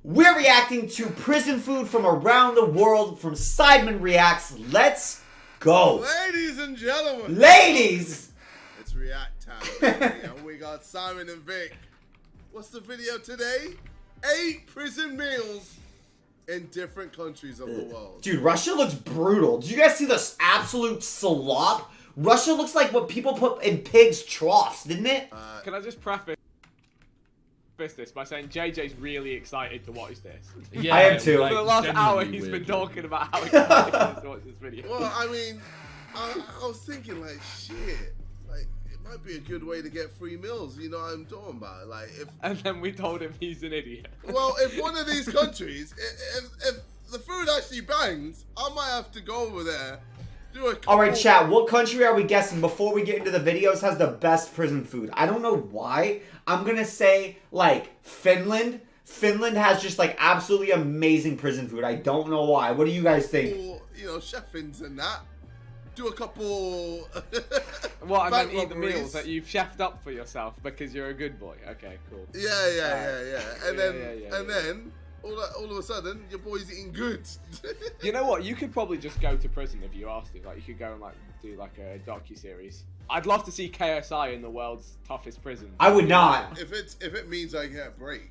We're reacting to prison food from around the world from Sidemen Reacts. Let's go. Ladies and gentlemen. Ladies. It's react time. And we got Simon and Vic. What's the video today? 8 prison meals in different countries of the world. Dude, Russia looks brutal. Did you guys see this absolute slop? Russia looks like what people put in pigs' troughs, didn't it? Can I just preface this by saying JJ's really excited to watch this? Yeah, I am too. For the last hour, he's been talking about how excited to watch this video. Well, I mean, I was thinking like, shit, like it might be a good way to get free meals. You know what I'm talking about? Like, if and then we told him he's an idiot. Well, if one of these countries, if the food actually bangs, I might have to go over there. Alright, chat, what country are we guessing before we get into the videos has the best prison food? I don't know why. I'm gonna say, like, Finland. Finland has just, like, absolutely amazing prison food. I don't know why. What do you guys think? You know, chef-ins and that. Do a couple... What, I mean, eat the meals that you've chefed up for yourself because you're a good boy. Okay, cool. Yeah. And then... All of a sudden, your boy's eating good. You know what? You could probably just go to prison if you asked him. Like, you could go and like do like a docu-series. I'd love to see KSI in the world's toughest prison. I would not. If it means I get a break,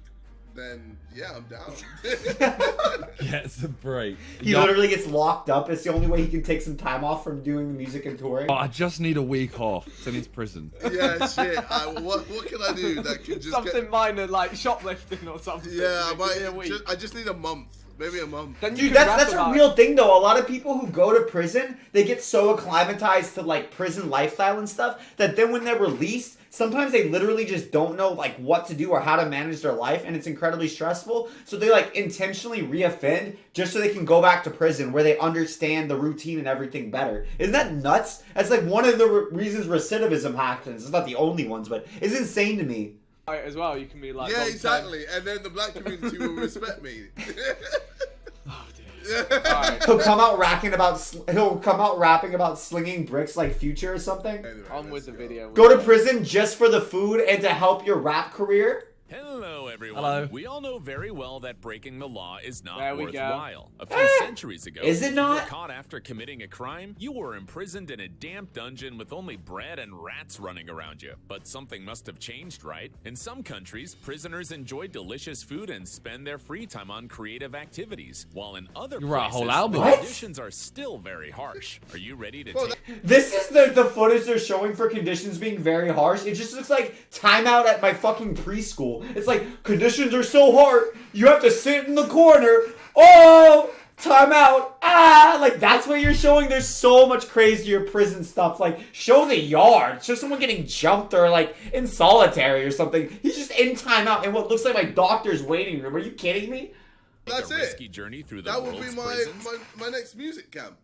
then yeah, I'm down. Gets a break. He literally gets locked up. It's the only way he can take some time off from doing the music and touring. Oh, I just need a week off. Send his prison. Yeah, shit. What can I do that can just something minor like shoplifting or something? Yeah, I just need a month. Maybe a month. Dude, that's a real thing though. A lot of people who go to prison, they get so acclimatized to like prison lifestyle and stuff that then when they're released, sometimes they literally just don't know like what to do or how to manage their life, and it's incredibly stressful. So they like intentionally reoffend just so they can go back to prison where they understand the routine and everything better. Isn't that nuts? That's like one of the reasons recidivism happens. It's not the only ones, but it's insane to me. As well, you can be like, yeah, exactly, and then the black community will respect me. Oh dear. Right. He'll come out rapping about slinging bricks like Future or something. Anyway, on with the video. Go to prison just for the food and to help your rap career. Hello, everyone. Hello. We all know very well that breaking the law is not There we worthwhile. A few centuries ago, Is it not? you were caught after committing a crime, you were imprisoned in a damp dungeon with only bread and rats running around you. But something must have changed, right? In some countries, prisoners enjoy delicious food and spend their free time on creative activities, while in other You wrote a places, whole album. the What? conditions are still very harsh. Are you ready to take... This is the footage they're showing for conditions being very harsh. It just looks like timeout at my fucking preschool. It's like, conditions are so hard, you have to sit in the corner. Oh, timeout. Ah, like that's what you're showing. There's so much crazier prison stuff. Like, show the yard. Show someone getting jumped or like in solitary or something. He's just in timeout in what looks like my doctor's waiting room. Are you kidding me? That's a it. risky journey through the That would be world's my prisons? next music camp.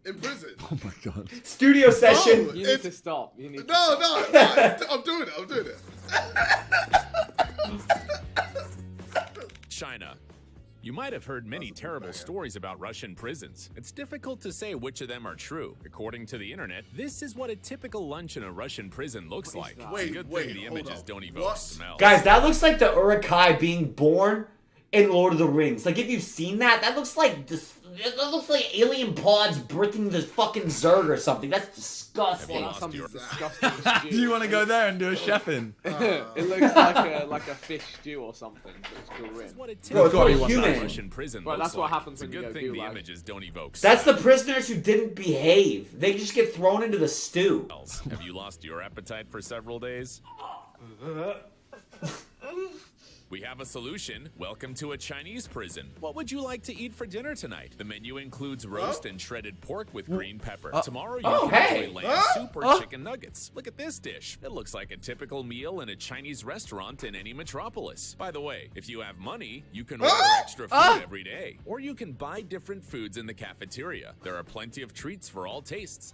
In prison. Oh my god. Studio session. You need to stop. You need to No, I'm doing it. China. You might have heard many terrible stories about Russian prisons. It's difficult to say which of them are true. According to the internet, this is what a typical lunch in a Russian prison looks like. that? It's a good Wait, thing the hold images on. don't evoke What? smells. Guys, that looks like the Uruk-hai being born in Lord of the Rings. Like, if you've seen that, that looks like alien pods bricking the fucking Zerg or something. That's disgusting. That's something your- disgusting. Do you want to go there and do a chef-in? It looks like a fish stew or something. It's This grim. is what a Bro, it's typical probably human. Russian prison Well, looks that's what like. happens It's a when you good go thing the gulag. images don't evoke That's the smell. prisoners who didn't behave. They just get thrown into the stew. Have you lost your appetite for several days? We have a solution. Welcome to a Chinese prison. What would you like to eat for dinner tonight? The menu includes roast and shredded pork with green pepper. Tomorrow you Oh, can hey. enjoy lamb soup or chicken nuggets. Look at this dish. It looks like a typical meal in a Chinese restaurant in any metropolis. By the way, if you have money, you can order extra food every day. Or you can buy different foods in the cafeteria. There are plenty of treats for all tastes.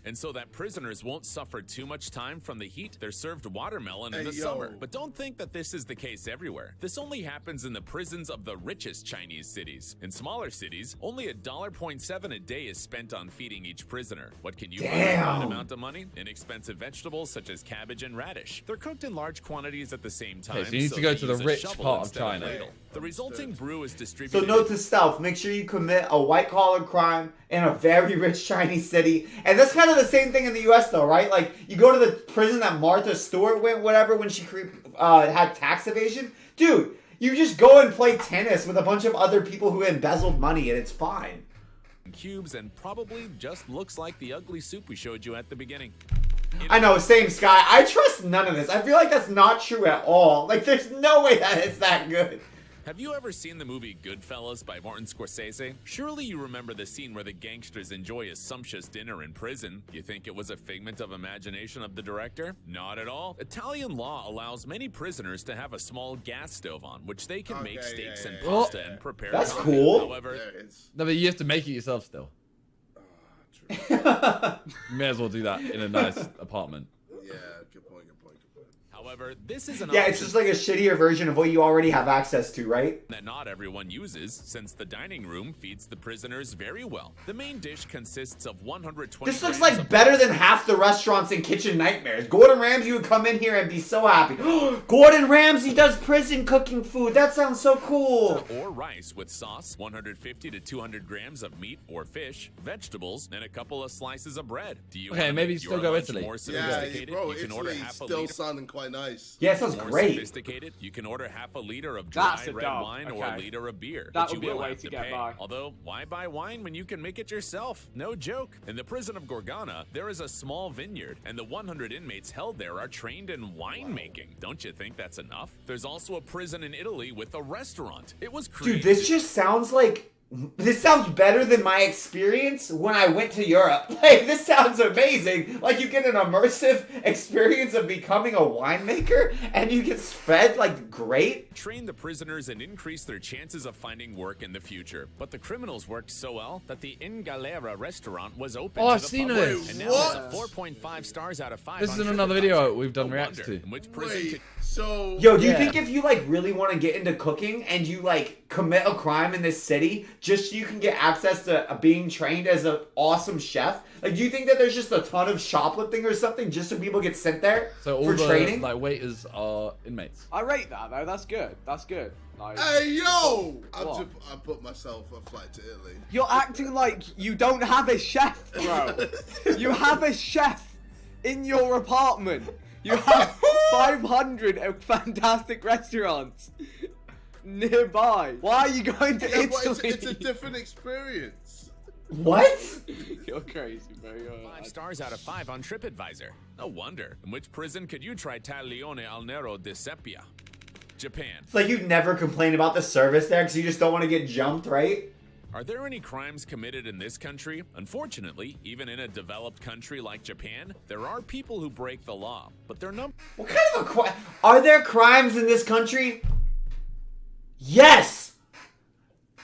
And so that prisoners won't suffer too much time from the heat, they're served watermelon in the summer. But don't think that this is the case everywhere. This only happens in the prisons of the richest Chinese cities. In smaller cities, only $1.7 a day is spent on feeding each prisoner. What can you buy with that amount of money? Inexpensive vegetables such as cabbage and radish. They're cooked in large quantities at the same time. Okay, so you need to go to the rich part of China. The resulting brew is distributed. So note to self, make sure you commit a white-collar crime in a very rich Chinese city. And that's kind of the same thing in the U.S. though, right? Like, you go to the prison that Martha Stewart went, whatever, when she had tax evasion. Dude, you just go and play tennis with a bunch of other people who embezzled money and it's fine. Cubes and probably just looks like the ugly soup we showed you at the beginning. I know, same Sky. I trust none of this. I feel like that's not true at all. Like, there's no way that it's that good. Have you ever seen the movie Goodfellas by Martin Scorsese? Surely you remember the scene where the gangsters enjoy a sumptuous dinner in prison. You think it was a figment of imagination of the director? Not at all. Italian law allows many prisoners to have a small gas stove on, which they can make steaks and pasta and prepare. That's cool. However, No, but you have to make it yourself still. True. You may as well do that in a nice apartment. Yeah, good point. However, this is an Yeah, it's just like a shittier version of what you already have access to, right? that not everyone uses, since the dining room feeds the prisoners very well. The main dish consists of 120 This looks grams like of better than half the restaurants in Kitchen Nightmares. Gordon Ramsay would come in here and be so happy. Gordon Ramsay does prison cooking food. That sounds so cool. or rice with sauce, 150 to 200 grams of meat or fish, vegetables, and a couple of slices of bread. Do you Okay, wanna maybe make still your go lunch Italy. more Yeah, sophisticated? bro, You can order Italy's half a still liter. sounding quite nice. Yeah, it sounds More great. sophisticated, you can order half a liter of dry That's a red dub, wine or a okay. liter of beer. That but would you be a will way have to get pay. by. Although, why buy wine when you can make it yourself? No joke. In the prison of Gorgana, there is a small vineyard, and the 100 inmates held there are trained in winemaking. Don't you think that's enough? There's also a prison in Italy with a restaurant. It was created. Dude, this just sounds like... This sounds better than my experience when I went to Europe. Like, this sounds amazing. Like, you get an immersive experience of becoming a winemaker, and you get fed, like, great. Train the prisoners and increase their chances of finding work in the future. But the criminals worked so well that the In Galera restaurant was open Oh, to I've the seen public. this. And now What? it's a 4.5 stars out of 5 This on is in another TripAdvisor. video we've done No reacts wonder. to. In which prison Wait, could- so... Yo, do you Yeah. think if you, like, really want to get into cooking and you, like, commit a crime in this city just so you can get access to being trained as an awesome chef, like, do you think that there's just a ton of shoplifting or something just so people get sent there So all for the training? like waiters are inmates. I rate that though. That's good. That's good. Like, Hey, yo! What? I put myself a flight to Italy. you're acting like you don't have a chef, bro. You have a chef in your apartment. You have 500 fantastic restaurants nearby. Why are you going to Yeah, but Italy? it's a different experience. What? You're crazy, bro. 5 stars out of 5 on TripAdvisor. No wonder. In which prison could you try taglione al nero di seppia? Japan. It's like you never complain about the service there because you just don't want to get jumped, right? Are there any crimes committed in this country? Unfortunately, even in a developed country like Japan, there are people who break the law, but their number What kind of a are there crimes in this country? Yes!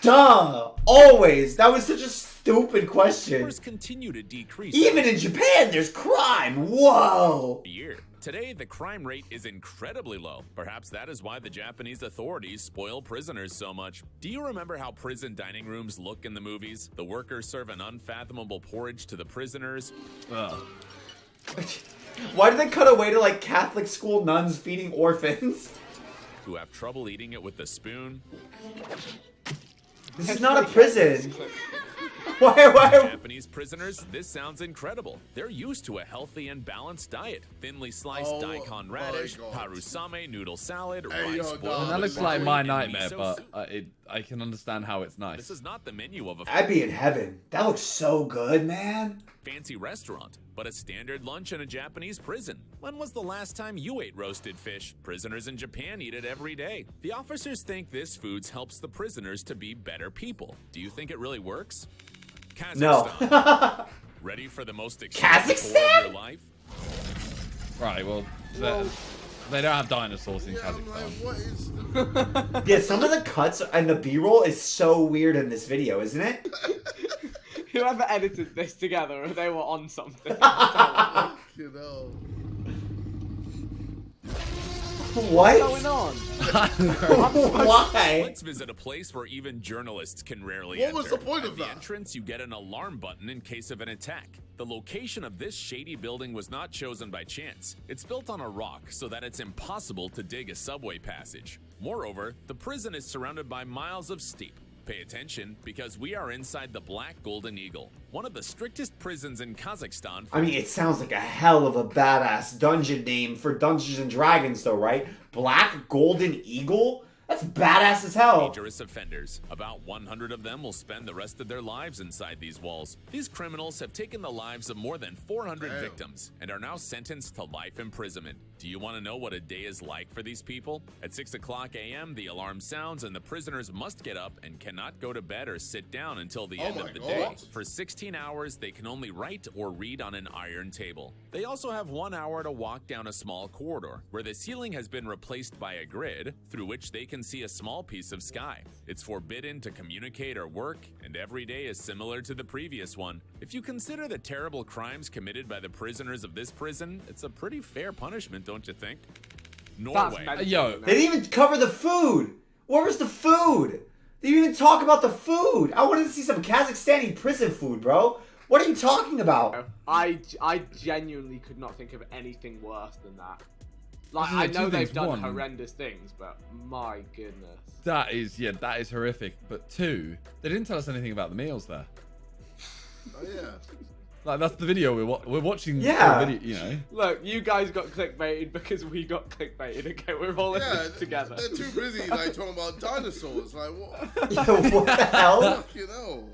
Duh! Always! That was such a stupid question. numbers continue to decrease Even in Japan, there's crime! Whoa! a year. Today, the crime rate is incredibly low. Perhaps that is why the Japanese authorities spoil prisoners so much. Do you remember how prison dining rooms look in the movies? The workers serve an unfathomable porridge to the prisoners. Ugh. Why did they cut away to like Catholic school nuns feeding orphans? Who have trouble eating it with a spoon. This is not a prison. Why? Japanese prisoners, this sounds incredible. They're used to a healthy and balanced diet. Thinly sliced Oh daikon my radish, God. parusame, noodle salad, Hey, rice, yo, boiled dog. And that looks with like broccoli, my and nightmare, miso but soup. I can understand how it's nice. This is not the menu of a I'd be in heaven. That looks so good, man. fancy restaurant, but a standard lunch in a Japanese prison. When was the last time you ate roasted fish? Prisoners in Japan eat it every day. The officers think this food helps the prisoners to be better people. Do you think it really works? Kazakhstan. No. Ready for the most exciting tour of your life? Right, well, they don't have dinosaurs in Yeah, I'm like, Kazakhstan. what is... Yeah, some of the cuts and the B-roll is so weird in this video, isn't it? Whoever edited this together, they were on something. You know. What? What's going on? Why? Let's visit a place where even journalists can rarely What enter. was the point At of the that? entrance, you get an alarm button in case of an attack. The location of this shady building was not chosen by chance. It's built on a rock so that it's impossible to dig a subway passage. Moreover, the prison is surrounded by miles of steep. Pay attention, because we are inside the Black Golden Eagle, one of the strictest prisons in Kazakhstan. I mean, it sounds like a hell of a badass dungeon name for Dungeons and Dragons, though, right? Black Golden Eagle? That's badass as hell. Dangerous offenders. About 100 of them will spend the rest of their lives inside these walls. These criminals have taken the lives of more than 400 Damn. victims and are now sentenced to life imprisonment. Do you want to know what a day is like for these people? At 6 o'clock a.m., the alarm sounds and the prisoners must get up and cannot go to bed or sit down until the end my of the God. day. For 16 hours, they can only write or read on an iron table. They also have 1 hour to walk down a small corridor where the ceiling has been replaced by a grid through which they can see a small piece of sky. It's forbidden to communicate or work, and every day is similar to the previous one. If you consider the terrible crimes committed by the prisoners of this prison, it's a pretty fair punishment, don't you think? Norway. mental, Yo. man. They didn't even cover the food. Where was the food? They didn't even talk about the food. I wanted to see some Kazakhstani prison food, bro. What are you talking about? I genuinely could not think of anything worse than that. Like, Isn't I it know two they've things? done One- horrendous things, but my goodness. That is horrific. But two, they didn't tell us anything about the meals there. Oh yeah. Like, that's the video we're watching. Yeah. The video, you know. Look, you guys got clickbaited because we got clickbaited. Okay, we're all in Yeah, this together. they're too busy like talking about dinosaurs. Like what? Yo, what the hell? Fuck, you know.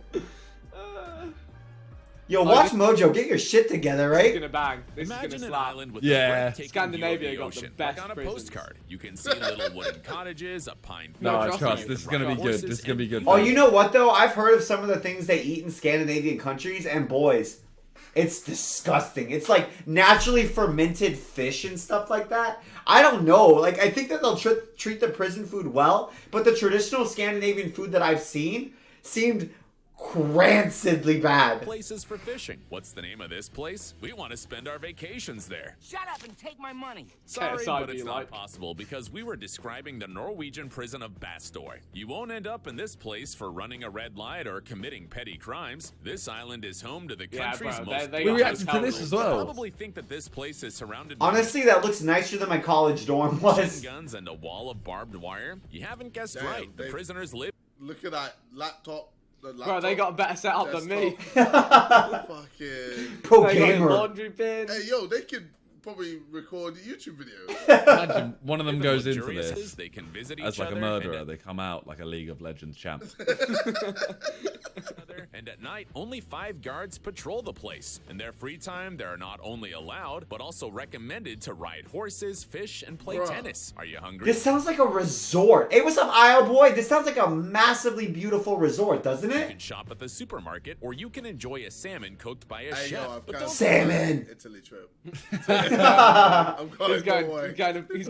Yo, watch Mojo. Get your shit together, This is right? gonna bang. This Imagine is an gonna slap. island with Yeah. a breathtaking Scandinavia view got of the the ocean, best like on a prisons. postcard. You can see little wooden cottages, a pine No, No, I trust trust. me. This is gonna be good. This is gonna be good. Oh, you know what, though? I've heard of some of the things they eat in Scandinavian countries, and boys, it's disgusting. It's like naturally fermented fish and stuff like that. I don't know. Like, I think that they'll treat the prison food well, but the traditional Scandinavian food that I've seen seemed rancidly bad. places for fishing. What's the name of this place? We want to spend our vacations there. Shut up and take my money. Sorry, side but it's you not like. possible because we were describing the Norwegian prison of Bastoy. You won't end up in this place for running a red light or committing petty crimes. This island is home to the Yeah, country's bro, most... they We got reacted to hotel this rules. as You well. probably think that this place is surrounded by Honestly, that looks nicer than my college dorm machine was. guns and a wall of barbed wire. You haven't guessed Damn, right. The they- prisoners live Look at that laptop. The laptop. Bro, they got a better setup than me. Fucking. Pro They got a gamer. laundry bin. Hey, yo, they could probably record YouTube videos. Imagine one of them goes into luxurious. this They can visit as each like a other murderer. and They come out like a League of Legends champ. And at night, only 5 guards patrol the place. In their free time, they're not only allowed, but also recommended to ride horses, fish, and play Bruh. tennis. Are you hungry? This sounds like a resort. Hey, what's up, Isle Boy? This sounds like a massively beautiful resort, doesn't You it? can shop at the supermarket, or you can enjoy a salmon cooked by a Hey, chef. yo, I've But got don't Salmon. Italy trip. I'm He's going Norway.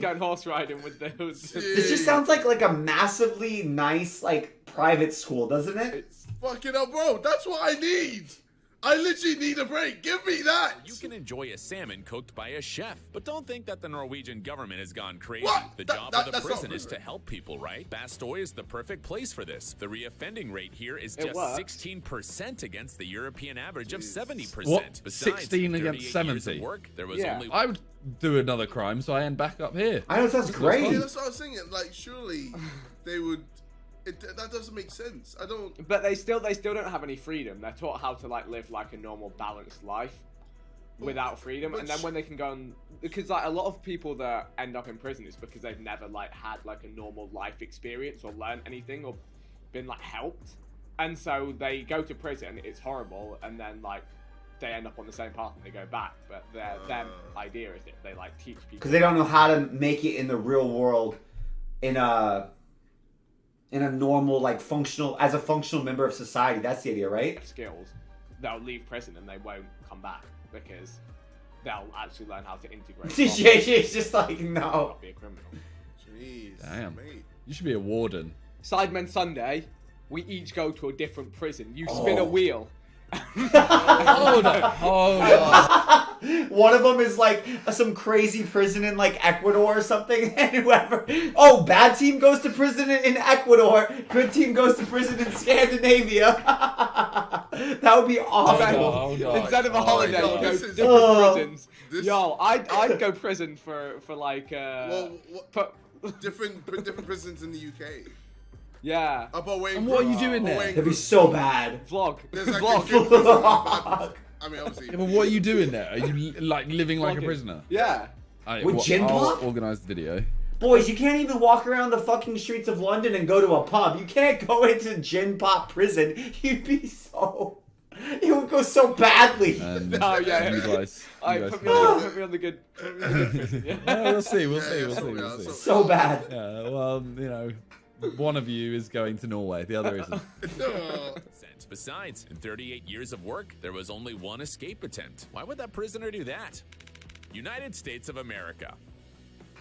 going horse riding with those. This just sounds like a massively nice, like, private school, doesn't it? Fucking hell, bro. That's what I need. I literally need a break. Give me that. You can enjoy a salmon cooked by a chef. But don't think that the Norwegian government has gone crazy. What? The That- job that- of the that's not prison is to prison. help people, right? Bastoy is the perfect place for this. The reoffending rate here is It just works. 16% against the European average of 70%. What? Besides, 16 against 38 years 70? of work, there was Yeah. only I would do another crime, so I end back up here. I know it sounds Yeah, great. that's what I was thinking. Like, surely they would. That doesn't make sense. I don't. But they still don't have any freedom. They're taught how to like live like a normal balanced life without freedom. And then when they can go and because like a lot of people that end up in prison is because they've never like had like a normal life experience or learned anything or been like helped. And so they go to prison, it's horrible, and then like they end up on the same path and they go back. But their idea is that they like teach people Because they don't know how to make it in the real world in a normal, like, functional, as a functional member of society. That's the idea, right? skills. They'll leave prison and they won't come back because they'll actually learn how to integrate. She's just like, no. Not be a criminal. Jeez. Damn. Mate. You should be a warden. Sidemen Sunday, we each go to a different prison. You spin a wheel, Hold on. One of them is like some crazy prison in like Ecuador or something, and whoever. Oh, bad team goes to prison in Ecuador. Good team goes to prison in Scandinavia. That would be awesome. Hold on. Instead of a holiday, God, you go this to is- different prisons. This- Yo, I'd go prison for like Well, for- different prisons in the UK. yeah, Up away. And what are you doing there? That'd be so bad. vlog. There's like Vlog. different prisons, but I mean, obviously. Yeah, but what are you doing there? Are you like living like a Vlogging. prisoner? Yeah. With gin I'll pop? organize the video. Boys, you can't even walk around the fucking streets of London and go to a pub. You can't go into gin pop prison. You'd be so... It would go so badly. And Oh, yeah. you guys Put me on the good. Yeah. we'll see. We'll see. Yeah, We'll see. so- We'll yeah, see. So bad. Yeah, well, you know, one of you is going to Norway, the other isn't. Besides, in 38 years of work, there was only one escape attempt. Why would that prisoner do that? United States of America.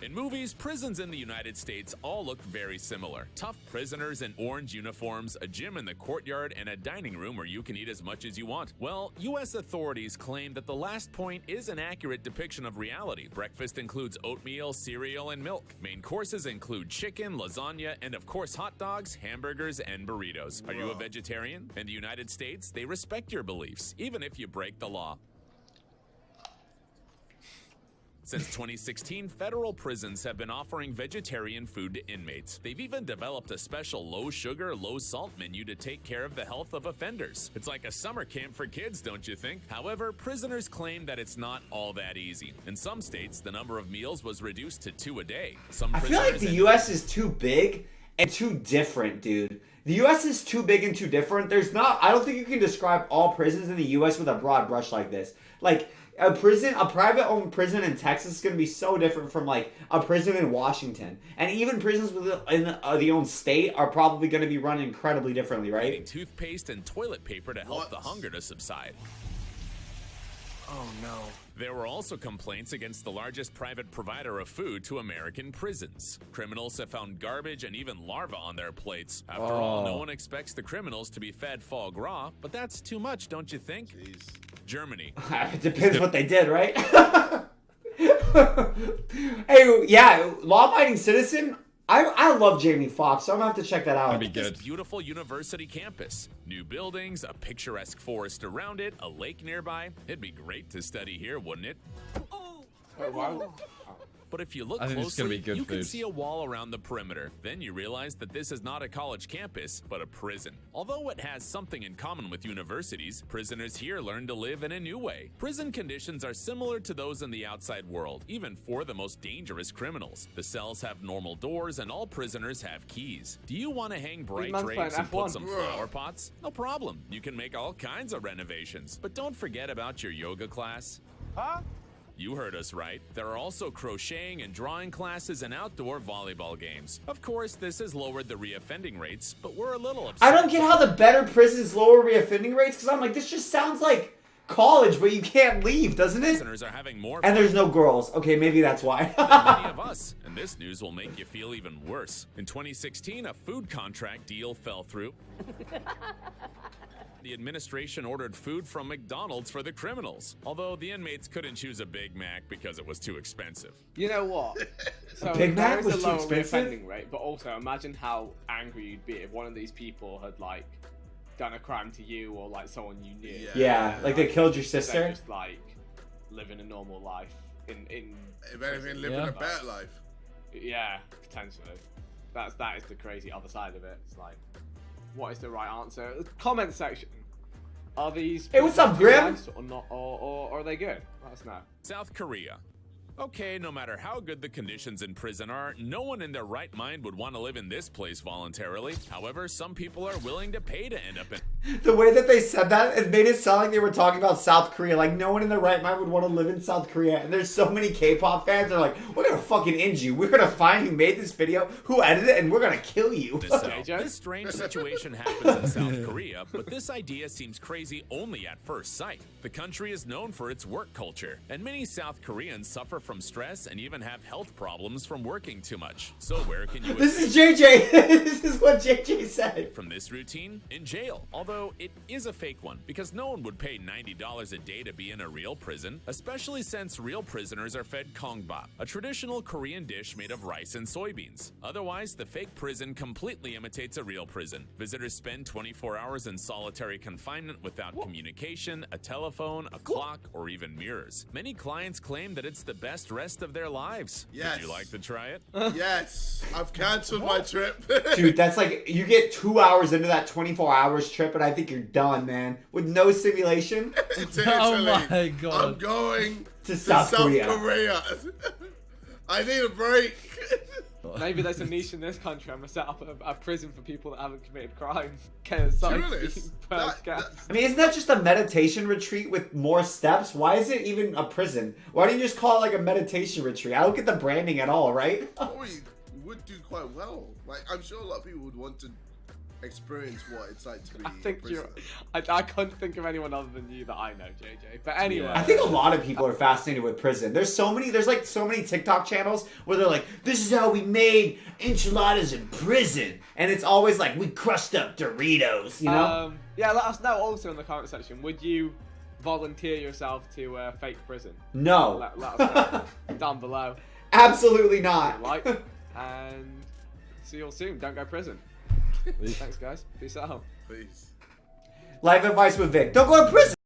In movies, prisons in the United States all look very similar. Tough prisoners in orange uniforms, a gym in the courtyard, and a dining room where you can eat as much as you want. Well, U.S. authorities claim that the last point is an accurate depiction of reality. Breakfast includes oatmeal, cereal, and milk. Main courses include chicken, lasagna, and of course hot dogs, hamburgers, and burritos. Are you a vegetarian? In the United States, they respect your beliefs, even if you break the law. Since 2016, federal prisons have been offering vegetarian food to inmates. They've even developed a special low-sugar, low-salt menu to take care of the health of offenders. It's like a summer camp for kids, don't you think? However, prisoners claim that it's not all that easy. In some states, the number of meals was reduced to 2 a day. Some I feel like prisoners the U.S. is too big and too different, dude. The U.S. is too big and too different. I don't think you can describe all prisons in the U.S. with a broad brush like this. Like, a private-owned prison in Texas is going to be so different from, like, a prison in Washington. And even prisons within the own state are probably going to be run incredibly differently, right? eating toothpaste and toilet paper to help the hunger to subside. Oh no. There were also complaints against the largest private provider of food to American prisons. Criminals have found garbage and even larvae on their plates. After all, no one expects the criminals to be fed foie gras, but that's too much, don't you think? Jeez. Germany. It depends what they did, right? Hey, yeah, law-abiding citizen. I love Jamie Foxx, so I'm gonna have to check that out. That'd be This good. beautiful university campus. New buildings, a picturesque forest around it, a lake nearby. It'd be great to study here, wouldn't it? Oh, wow. But if you look I think it's gonna closely, be good you can food. see a wall around the perimeter. Then you realize that this is not a college campus, but a prison. Although it has something in common with universities, prisoners here learn to live in a new way. Prison conditions are similar to those in the outside world, even for the most dangerous criminals. The cells have normal doors and all prisoners have keys. Do you want to hang bright man's drapes playing and put F1. some flower pots? No problem. You can make all kinds of renovations. But don't forget about your yoga class. You heard us right. There are also crocheting and drawing classes and outdoor volleyball games. Of course, this has lowered the reoffending rates, but we're a little upset. I don't get how the better prisons lower reoffending rates, because I'm like, this just sounds like college, but you can't leave, doesn't it? Prisoners are having more And fun there's no girls. Okay, maybe that's why. than many of us, and this news will make you feel even worse. In 2016, a food contract deal fell through. The administration ordered food from McDonald's for the criminals, although the inmates couldn't choose a Big Mac because it was too expensive. You know what? So Big Mac there is was a too lower expensive? reoffending rate, but also imagine how angry you'd be if one of these people had like done a crime to you or like someone you knew. Yeah, like they killed your They're sister. just like living a normal life in If anything, living Yeah. a better life. yeah, potentially. That is the crazy other side of it. It's like, what is the right answer? Comment section. Are these Hey, what's up, prisoners Grim? nice or not, or are they good? Let us know. South Korea. Okay, no matter how good the conditions in prison are, no one in their right mind would want to live in this place voluntarily. However, some people are willing to pay to end up in. The way that they said that, it made it sound like they were talking about South Korea. Like, no one in their right mind would want to live in South Korea. And there's so many K-pop fans that are like, we're going to fucking end you. We're going to find who made this video, who edited it, and we're going to kill you. This strange situation happens in South Korea, but this idea seems crazy only at first sight. The country is known for its work culture, and many South Koreans suffer from stress and even have health problems from working too much. So where can you This is JJ. This is what JJ said. from this routine? In jail. Although it is a fake one, because no one would pay $90 a day to be in a real prison, especially since real prisoners are fed kongbap, a traditional Korean dish made of rice and soybeans. Otherwise, the fake prison completely imitates a real prison. Visitors spend 24 hours in solitary confinement without communication, a telephone, a clock, or even mirrors. Many clients claim that it's the best rest of their lives. Yes. Would you like to try it? Yes, I've cancelled my trip. Dude, that's like, you get 2 hours into that 24 hours trip and I think you're done, man. With no simulation. Oh my God. I'm going To South Korea. Korea. I need a break. Maybe there's a niche in this country. I'm gonna set up a prison for people that haven't committed crimes. honest, I mean, isn't that just a meditation retreat with more steps? Why is it even a prison? Why don't you just call it like a meditation retreat? I don't get the branding at all, right? Probably would do quite well. Like, I'm sure a lot of people would want to experience what it's like to be I think in prison. I couldn't think of anyone other than you that I know, JJ. But anyway, I think a lot of people are fascinated with prison. There's like so many TikTok channels where they're like, this is how we made enchiladas in prison. And it's always like, we crushed up Doritos, you know? Yeah, let us know also in the comment section. Would you volunteer yourself to fake prison? No. Let us know down below. Absolutely not. Like, and see you all soon. Don't go to prison. Thanks, guys. Peace out. Please. Life advice with Vic. Don't go to prison.